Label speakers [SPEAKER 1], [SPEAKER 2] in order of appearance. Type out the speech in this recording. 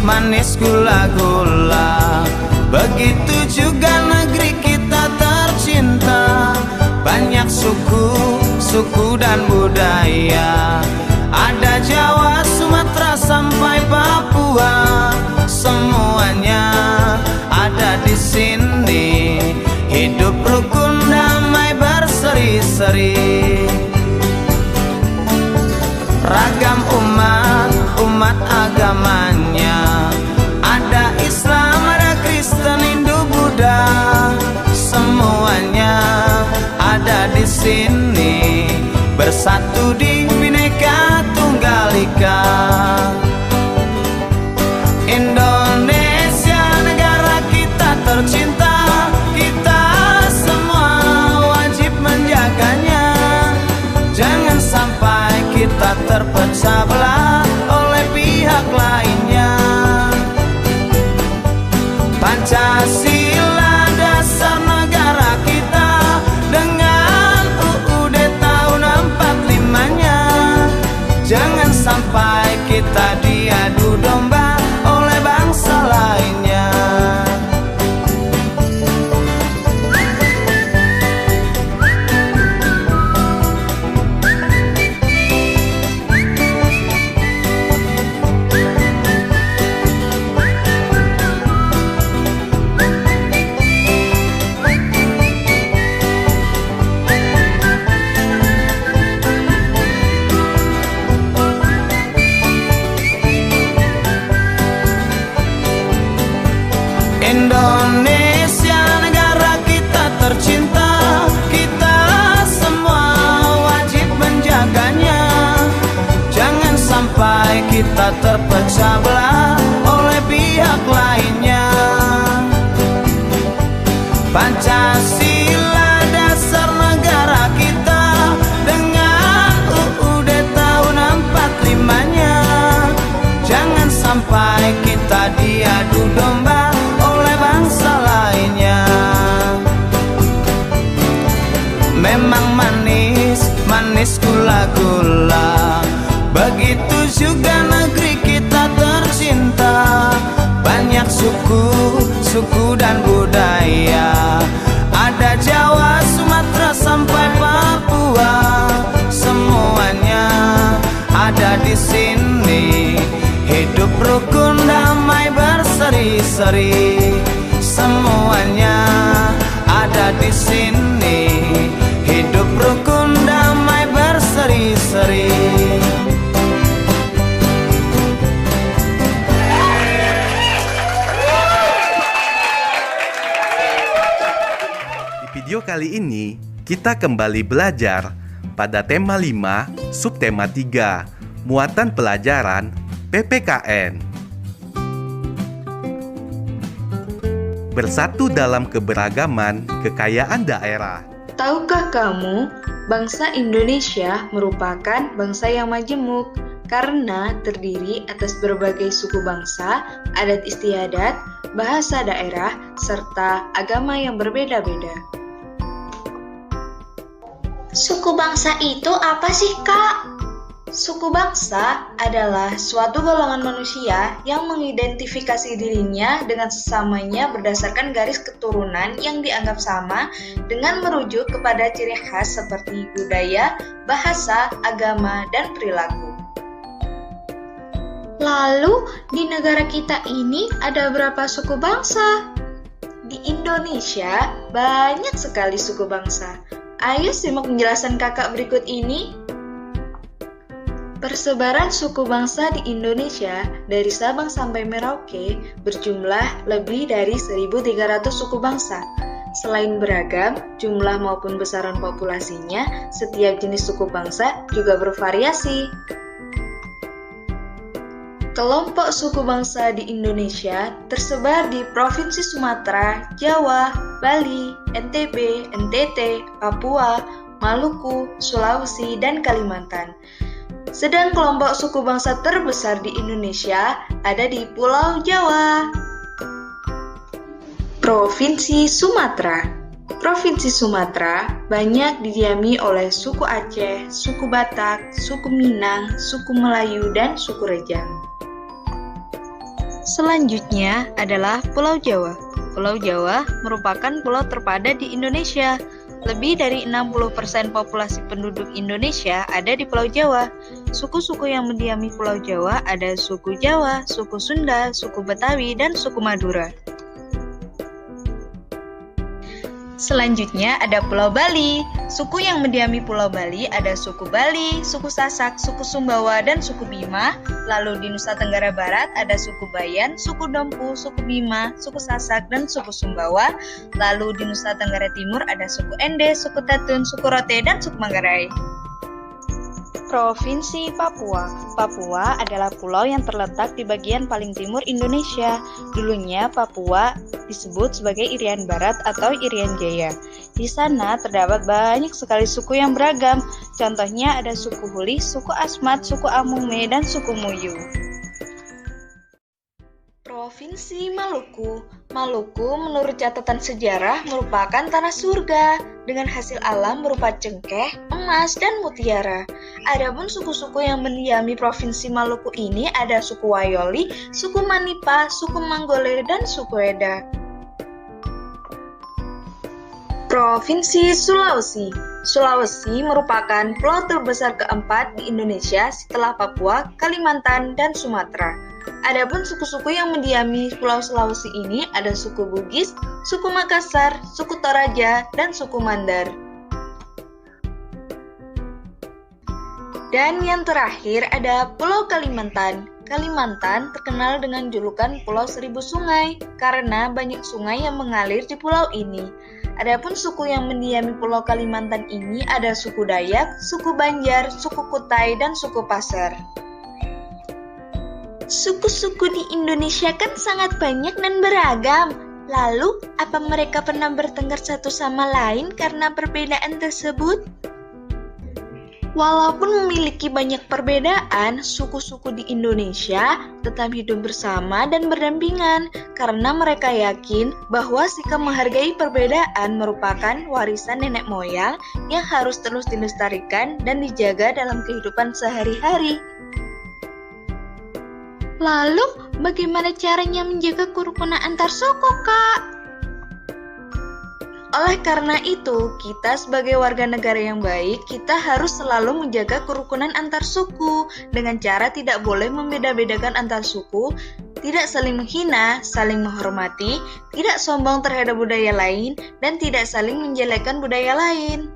[SPEAKER 1] manis gula-gula. Begitu juga negeri kita tercinta, banyak suku dan budaya. Ada Jawa, Sumatera sampai Papua, semuanya ada di sini. Hidup rukun damai berseri-seri. Ragam umat agamanya, ada Islam, ada Kristen, Hindu, Buddha, semuanya ada di sini, bersatu di Bhinneka Tunggal Ika. Indonesia negara kita tercinta, kita semua wajib menjaganya. Jangan sampai kita terpecah belah oleh pihak lainnya. Pancasila dasar negara kita, dengan UUD tahun 45-nya. Jangan sampai kita diadu domba oleh bangsa lainnya. Indonesia negara kita tercinta, kita semua wajib menjaganya. Jangan sampai kita terpecah belah oleh pihak lainnya. Pancasila dasar negara kita, dengan UUD tahun 45-nya. Jangan sampai kita diadu domba oleh bangsa lainnya. Memang manis gula-gula, begitu juga negeri kita tercinta. Banyak suku dan budaya, ada Jawa, Sumatera sampai Papua, semuanya ada di sini. Hidup rukun damai berseri-seri, semuanya ada di sini. Hidup rukun damai berseri-seri.
[SPEAKER 2] Di video kali ini kita kembali belajar pada tema 5, subtema 3, muatan pelajaran PPKN. Bersatu dalam keberagaman kekayaan daerah.
[SPEAKER 3] Tahukah kamu, bangsa Indonesia merupakan bangsa yang majemuk karena terdiri atas berbagai suku bangsa, adat istiadat, bahasa daerah, serta agama yang berbeda-beda.
[SPEAKER 4] Suku bangsa itu apa sih, Kak?
[SPEAKER 3] Suku bangsa adalah suatu golongan manusia yang mengidentifikasi dirinya dengan sesamanya berdasarkan garis keturunan yang dianggap sama dengan merujuk kepada ciri khas seperti budaya, bahasa, agama, dan perilaku.
[SPEAKER 4] Lalu, di negara kita ini ada berapa suku bangsa?
[SPEAKER 3] Di Indonesia, banyak sekali suku bangsa. Ayo simak penjelasan kakak berikut ini. Persebaran suku bangsa di Indonesia dari Sabang sampai Merauke berjumlah lebih dari 1.300 suku bangsa. Selain beragam, jumlah maupun besaran populasinya, setiap jenis suku bangsa juga bervariasi. Kelompok suku bangsa di Indonesia tersebar di Provinsi Sumatera, Jawa, Bali, NTB, NTT, Papua, Maluku, Sulawesi, dan Kalimantan. Sedang kelompok suku bangsa terbesar di Indonesia ada di Pulau Jawa. Provinsi Sumatera. Provinsi Sumatera banyak didiami oleh suku Aceh, suku Batak, suku Minang, suku Melayu, dan suku Rejang. Selanjutnya adalah Pulau Jawa. Pulau Jawa merupakan pulau terpadat di Indonesia. Lebih dari 60% populasi penduduk Indonesia ada di Pulau Jawa. Suku-suku yang mendiami Pulau Jawa ada suku Jawa, suku Sunda, suku Betawi, dan suku Madura. Selanjutnya ada Pulau Bali. Suku yang mendiami Pulau Bali ada suku Bali, suku Sasak, suku Sumbawa, dan suku Bima. Lalu di Nusa Tenggara Barat ada suku Bayan, suku Dompu, suku Bima, suku Sasak, dan suku Sumbawa. Lalu di Nusa Tenggara Timur ada suku Ende, suku Tatun, suku Rote, dan suku Manggarai. Provinsi Papua. Papua adalah pulau yang terletak di bagian paling timur Indonesia. Dulunya Papua disebut sebagai Irian Barat atau Irian Jaya. Di sana terdapat banyak sekali suku yang beragam. Contohnya ada suku Huli, suku Asmat, suku Amume, dan suku Muyu. Provinsi Maluku. Maluku menurut catatan sejarah merupakan tanah surga dengan hasil alam berupa cengkeh, emas, dan mutiara. Adapun suku-suku yang mendiami Provinsi Maluku ini ada suku Wayoli, suku Manipa, suku Manggole, dan suku Eda. Provinsi Sulawesi. Sulawesi merupakan pulau terbesar keempat di Indonesia setelah Papua, Kalimantan, dan Sumatera. Adapun suku-suku yang mendiami Pulau Sulawesi ini ada suku Bugis, suku Makassar, suku Toraja, dan suku Mandar. Dan yang terakhir ada Pulau Kalimantan. Kalimantan terkenal dengan julukan Pulau Seribu Sungai karena banyak sungai yang mengalir di pulau ini. Adapun suku yang mendiami Pulau Kalimantan ini ada suku Dayak, suku Banjar, suku Kutai, dan suku Pasar. Suku-suku di Indonesia kan sangat banyak dan beragam. Lalu, apa mereka pernah bertengkar satu sama lain karena perbedaan tersebut? Walaupun memiliki banyak perbedaan, suku-suku di Indonesia tetap hidup bersama dan berdampingan karena mereka yakin bahwa sikap menghargai perbedaan merupakan warisan nenek moyang yang harus terus dilestarikan dan dijaga dalam kehidupan sehari-hari. Lalu, bagaimana caranya menjaga kerukunan antar suku, Kak? Oleh karena itu, kita sebagai warga negara yang baik, kita harus selalu menjaga kerukunan antar suku dengan cara tidak boleh membeda-bedakan antar suku, tidak saling menghina, saling menghormati, tidak sombong terhadap budaya lain, dan tidak saling menjelekkan budaya lain.